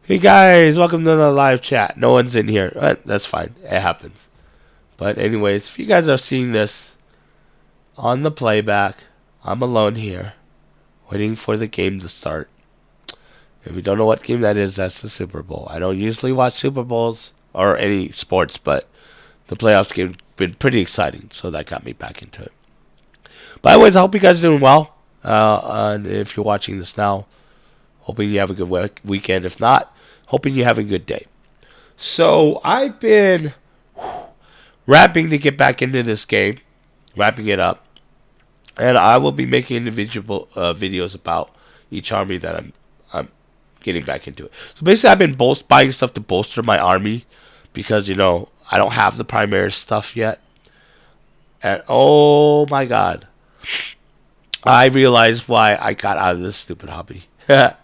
Hey guys, welcome to the live chat. No one's in here. That's fine. It happens. But anyways, if you guys are seeing this on the playback, I'm alone here, waiting for the game to start. If you don't know what game that is, that's the Super Bowl. I don't usually watch Super Bowls or any sports, but the playoffs game been pretty exciting, so that got me back into it. But anyways, I hope you guys are doing well. And if you're watching this now, hoping you have a good weekend. If not, hoping you have a good day. So I've been wrapping to get back into this game, wrapping it up, and I will be making individual videos about each army that I'm getting back into it. So basically, I've been buying stuff to bolster my army because I don't have the primary stuff yet. And oh my god, I realized why I got out of this stupid hobby. All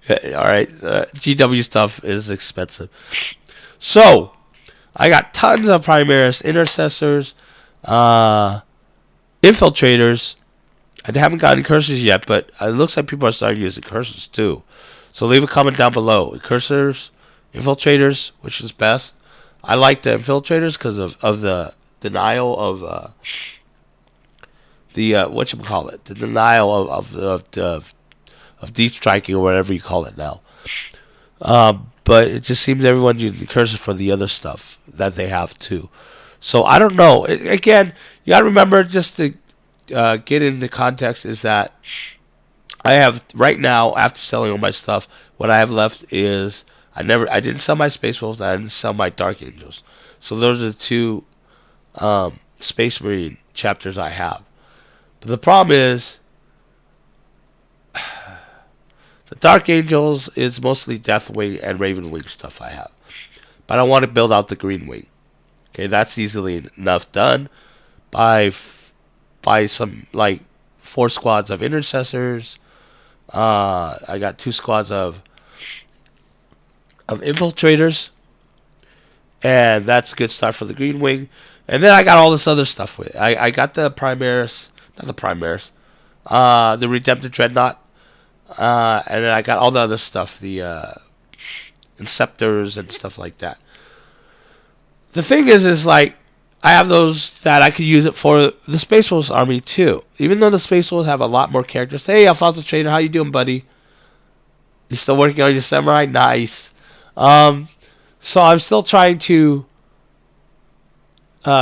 right, GW stuff is expensive. So I got tons of Primaris, Intercessors, Infiltrators. I haven't gotten Cursors yet, but it looks like people are starting using Cursors too. So leave a comment down below. Cursors, Infiltrators, which is best? I like the Infiltrators because of the denial of the whatchamacallit, the denial of deep striking or whatever you call it now. But it just seems everyone's using the Cursors for the other stuff that they have too. So I don't know. Again, you gotta remember just to get into context is that I have right now after selling all my stuff, what I have left is I didn't sell my Space Wolves, I didn't sell my Dark Angels. So those are the two Space Marine chapters I have. But the problem is the Dark Angels is mostly Deathwing and Ravenwing stuff I have. But I want to build out the Green Wing. Okay, that's easily enough done by some like 4 squads of Intercessors. I got 2 squads of Infiltrators. And that's a good start for the Green Wing. And then I got all this other stuff with it. I got the Primaris, not the Primaris, the Redemptive Dreadnought. And then I got all the other stuff, the Inceptors and stuff like that. The thing is like, I have those that I could use it for the Space Wolves army too. Even though the Space Wolves have a lot more characters. Hey, Alfonso Trader, how you doing, buddy? You still working on your Samurai? Nice. So I'm still trying to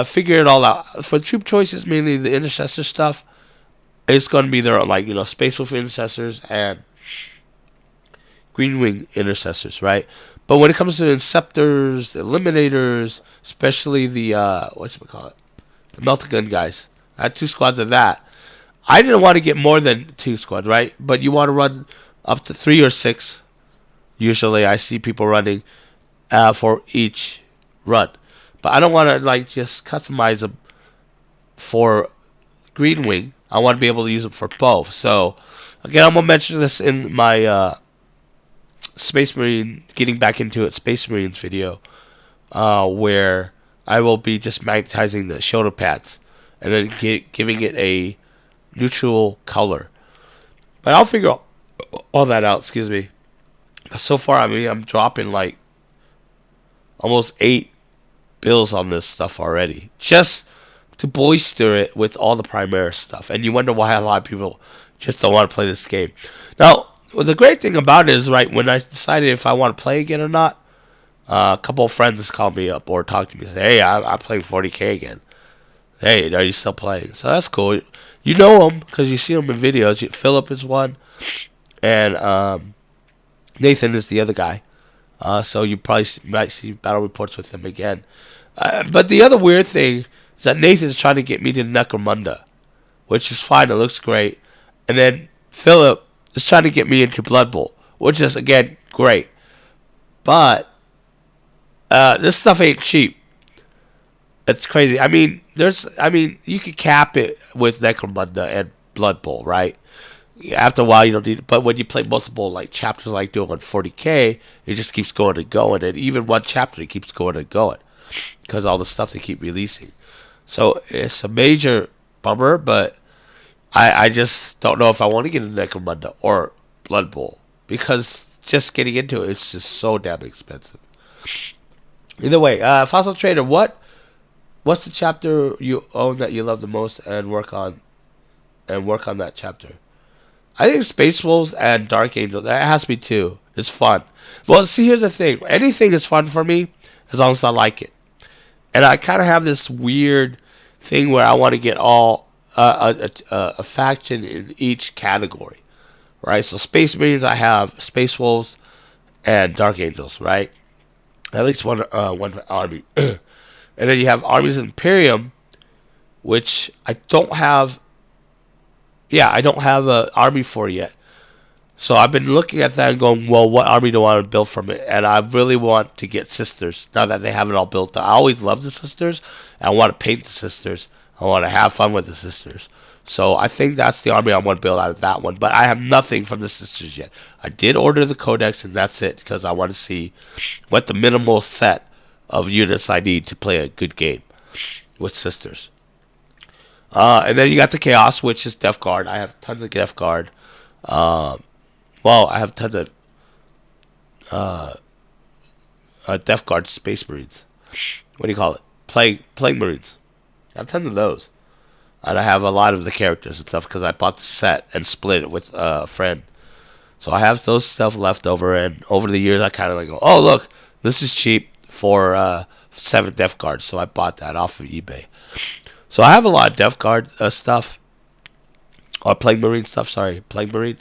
figure it all out. For troop choices, mainly the Intercessor stuff, it's going to be their Space Wolf Intercessors and Green Wing Intercessors, right? But when it comes to Inceptors, the Eliminators, especially the the Meltagun guys, I had 2 squads of that. I didn't want to get more than 2 squads, right? But you want to run up to 3 or 6. Usually, I see people running for each run, but I don't want to just customize them for Green Wing. I want to be able to use them for both. So again, I'm gonna mention this in my Space Marine, getting back into it, Space Marines video, where I will be just magnetizing the shoulder pads and then giving it a neutral color. But I'll figure all that out. Excuse me. So far, I'm dropping like almost 8 bills on this stuff already, just to bolster it with all the Primaris stuff. And you wonder why a lot of people just don't want to play this game. Now, well, the great thing about it is, right, when I decided if I want to play again or not, a couple of friends called me up or talked to me and said, hey, I'm playing 40K again. Hey, are you still playing? So that's cool. You know them because you see them in videos. Philip is one, and Nathan is the other guy. So you probably might see battle reports with them again. But the other weird thing is that Nathan's trying to get me to Necromunda, which is fine. It looks great. And then Philip is trying to get me into Blood Bowl, which is, again, great. But this stuff ain't cheap. It's crazy. You could cap it with Necromunda and Blood Bowl, right? After a while, you don't need it. But when you play multiple chapters like doing on 40K, it just keeps going and going. And even one chapter, it keeps going and going because all the stuff they keep releasing. So it's a major bummer, but I just don't know if I want to get into Necromunda or Blood Bowl. because just getting into it, it's just so damn expensive. Either way, Fossil Trader, what's the chapter you own that you love the most and work on that chapter? I think Space Wolves and Dark Angel. That has to be two. It's fun. Well, see, here's the thing. Anything is fun for me as long as I like it. And I kind of have this weird thing where I want to get all a faction in each category, right? So Space Marines, I have Space Wolves and Dark Angels, right? At least one army. And then you have Armies of Imperium, which I don't have. Yeah, I don't have an army for yet. So I've been looking at that and going, well, what army do I want to build from it? And I really want to get Sisters, now that they have it all built. I always love the Sisters. I want to paint the Sisters. I want to have fun with the Sisters. So I think that's the army I want to build out of that one. But I have nothing from the Sisters yet. I did order the Codex, and that's it, because I want to see what the minimal set of units I need to play a good game with Sisters. And then you got the Chaos, which is Death Guard. I have tons of Death Guard. Well, I have tons of Death Guard Space Marines. What do you call it? Plague Marines. I have tons of those. And I have a lot of the characters and stuff because I bought the set and split it with a friend. So I have those stuff left over. And over the years, I kind of like go, oh, look, this is cheap for 7 Death Guards. So I bought that off of eBay. So I have a lot of Death Guard stuff. Or Plague Marine stuff, sorry. Plague Marine.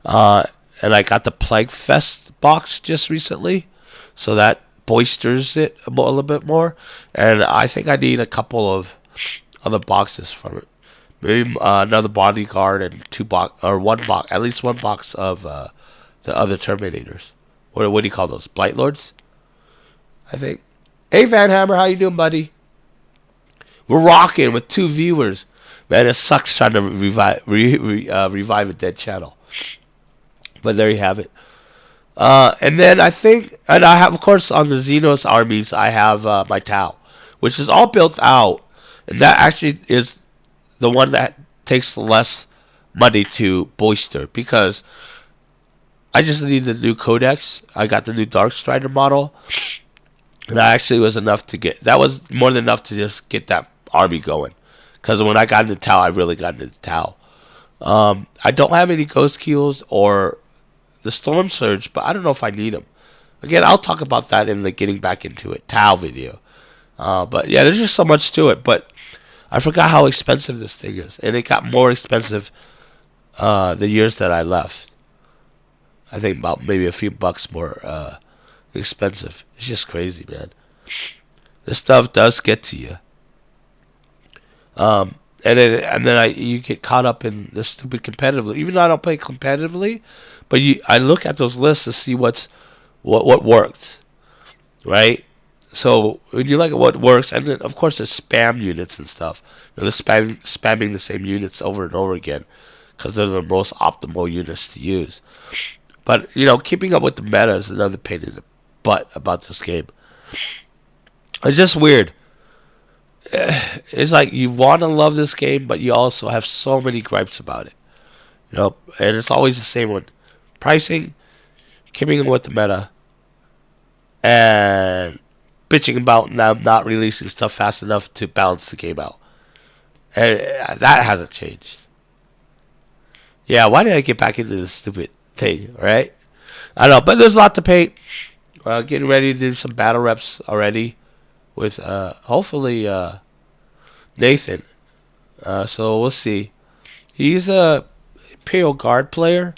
And I got the Plague Fest box just recently. So that boisters it a little bit more. And I think I need a couple of other boxes from it. Maybe another bodyguard and at least one box of the other Terminators. What do you call those? Blight Lords? I think. Hey, Van Hammer, how you doing, buddy? We're rocking with 2 viewers. Man, it sucks trying to revive a dead channel. But there you have it. And then I have, of course, on the Xenos armies, I have my Tau, which is all built out. And that actually is the one that takes less money to bolster, because I just need the new Codex. I got the new Dark Strider model. And that actually was enough to get, that was more than enough to just get that army going. Because when I got into Tau, I really got into Tau. I don't have any Ghost Kills or the Storm Surge, but I don't know if I need them. Again, I'll talk about that in the Getting Back Into It Tau video. But yeah, there's just so much to it. But I forgot how expensive this thing is. And it got more expensive the years that I left. I think about maybe a few bucks more expensive. It's just crazy, man. This stuff does get to you. And then you get caught up in the stupid competitively. Even though I don't play competitively, but I look at those lists to see what worked, right? So when you look at what works, and then of course there's spam units and stuff. You know, they're spamming the same units over and over again because they're the most optimal units to use. But you know, keeping up with the meta is another pain in the butt about this game. It's just weird. It's like you want to love this game, but you also have so many gripes about it. You know, and it's always the same one: pricing, keeping up with the meta, and bitching about not releasing stuff fast enough to balance the game out. And that hasn't changed. Yeah, why did I get back into this stupid thing, right? I don't know, but there's a lot to paint. Getting ready to do some battle reps already with hopefully Nathan. So we'll see. He's a Imperial Guard player,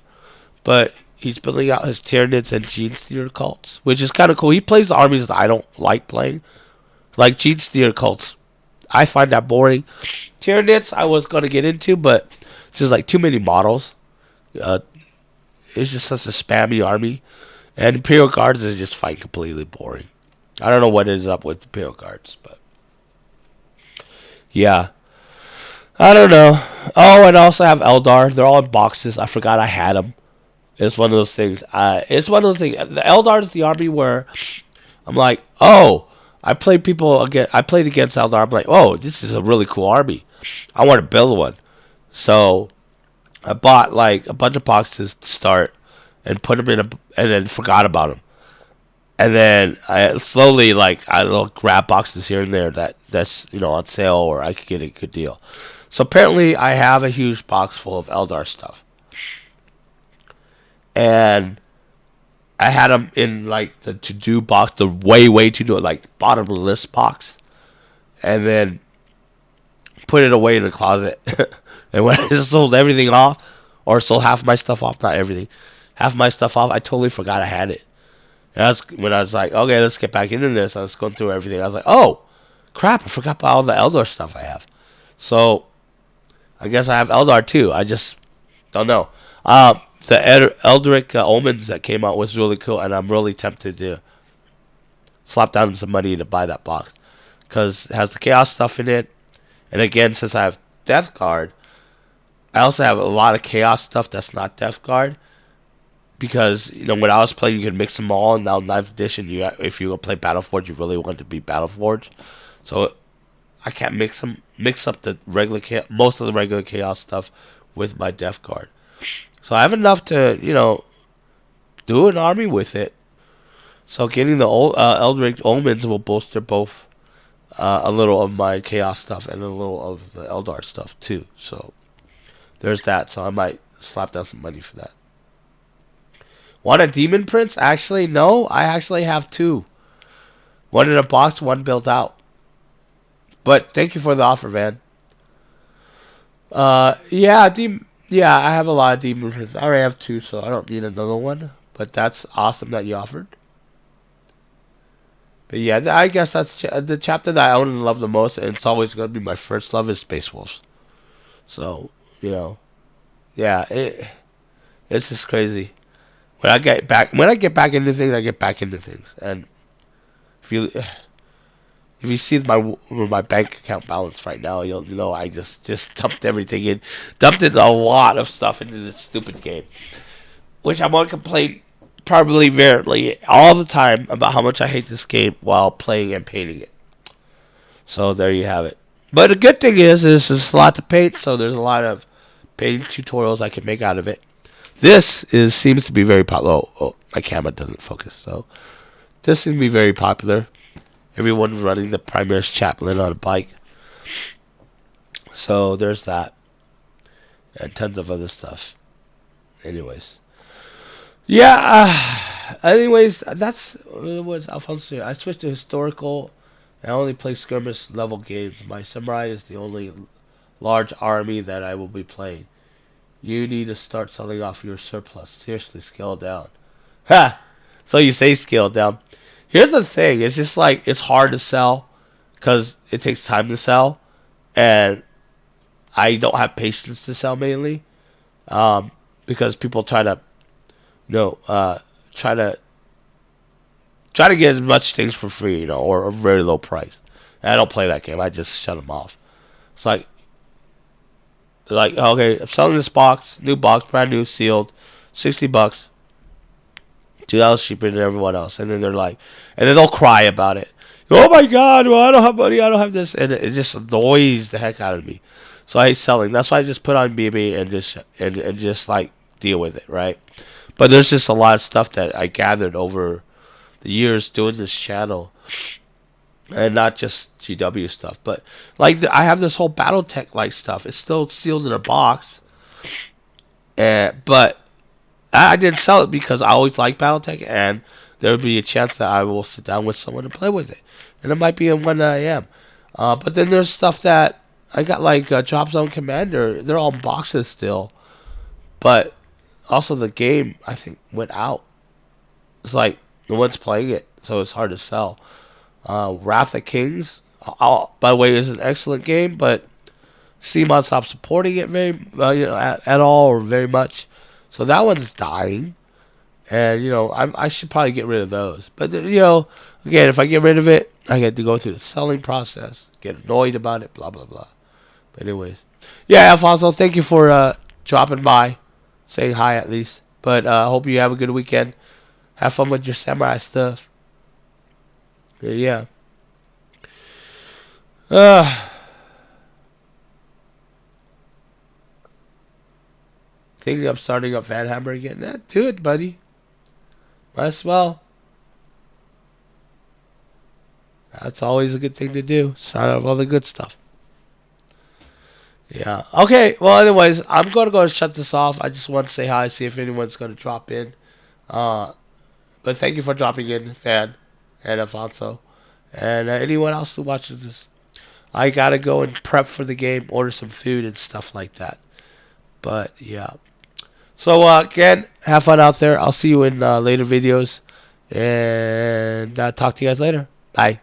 but he's building out his Tyranids and Genestealer cults, which is kind of cool. He plays the armies that I don't like playing, like Genestealer cults. I find that boring. Tyranids I was going to get into, but it's just like too many models. It's just such a spammy army. And Imperial Guards is just find completely boring. I don't know what is up with Imperial Guards, but yeah. I don't know. Oh, and I also have Eldar. They're all in boxes. I forgot I had them. It's one of those things. The Eldar is the army where I'm like, oh, I played against Eldar. I'm like, oh, this is a really cool army. I want to build one. So I bought like a bunch of boxes to start, and put them in and then forgot about them. And then I slowly, like, I will grab boxes here and there that's on sale, or I could get a good deal. So apparently I have a huge box full of Eldar stuff, and I had them in like the to do box, the way to do it, like bottom of the list box, and then put it away in the closet. And when I sold everything off, or sold half my stuff off, not everything, half my stuff off, I totally forgot I had it. And that's when I was like, okay, let's get back into this. I was going through everything. I was like, oh, crap, I forgot about all the Eldar stuff I have. So I guess I have Eldar too. I just don't know. The Eldrick Omens that came out was really cool, and I'm really tempted to slap down some money to buy that box because it has the Chaos stuff in it. And again, since I have Death Guard, I also have a lot of Chaos stuff that's not Death Guard. Because when I was playing, you could mix them all. And now 9th edition, if you go play Battleforge, you really want to be Battleforge. So I can't mix up the regular most of the regular Chaos stuff with my Death Guard. So I have enough to do an army with it. So getting the old Eldritch Omens will bolster both a little of my Chaos stuff and a little of the Eldar stuff too. So there's that. So I might slap down some money for that. Want a Demon Prince? Actually, no. I actually have 2. One in a box, one built out. But thank you for the offer, man. Yeah, I have a lot of Demon Prince. I already have 2, so I don't need another one. But that's awesome that you offered. But yeah, I guess that's the chapter that I own and love the most, and it's always going to be my first love is Space Wolves. So, yeah, it's just crazy. When I get back into things, I get back into things. And if you see my bank account balance right now, you'll know I just dumped everything in, dumped in a lot of stuff into this stupid game, which I'm gonna complain probably rarely all the time about how much I hate this game while playing and painting it. So there you have it. But the good thing is there's a lot to paint, so there's a lot of painting tutorials I can make out of it. This seems to be very popular. Oh, my camera doesn't focus. So this seems to be very popular. Everyone running the Primaris Chaplain on a bike. So there's that. And tons of other stuff. Anyways. Yeah. Anyways, that's what Alfonso. I switched to historical. And I only play skirmish level games. My samurai is the only large army that I will be playing. You need to start selling off your surplus. Seriously, scale down. Ha! So you say scale down. Here's the thing. It's just like, it's hard to sell. Because it takes time to sell. And I don't have patience to sell mainly. Because people try to, try to get as much things for free, or a very low price. And I don't play that game. I just shut them off. It's like, okay, I'm selling this box, new box, brand new, sealed, $60, $2 cheaper than everyone else. And then they'll cry about it. Oh my God, well, I don't have money, I don't have this, and it just annoys the heck out of me. So I hate selling. That's why I just put on BB and just like deal with it, right? But there's just a lot of stuff that I gathered over the years doing this channel. And not just GW stuff, but I have this whole BattleTech stuff. It's still sealed in a box, but I didn't sell it because I always liked BattleTech, and there would be a chance that I will sit down with someone and play with it, and it might be one that I am. But then there's stuff that I got Drop Zone Commander. They're all in boxes still, but also the game I think went out. It's like no one's playing it, so it's hard to sell. Wrath of Kings, by the way, is an excellent game, but CMON stopped supporting it very, at all or very much. So that one's dying, and I should probably get rid of those. But again, if I get rid of it, I get to go through the selling process, get annoyed about it, blah blah blah. But anyways, yeah, Alfonso, thank you for dropping by, saying hi at least. But I hope you have a good weekend. Have fun with your samurai stuff. Yeah. thinking of starting up Van Hammer again. Do it, buddy. Might as well. That's always a good thing to do. Start up all the good stuff. Yeah. Okay. Well, anyways, I'm going to go and shut this off. I just want to say hi, see if anyone's going to drop in. But thank you for dropping in, Fan and Alfonso. And anyone else who watches this. I got to go and prep for the game, order some food and stuff like that. But, yeah. So, again, have fun out there. I'll see you in later videos. And talk to you guys later. Bye.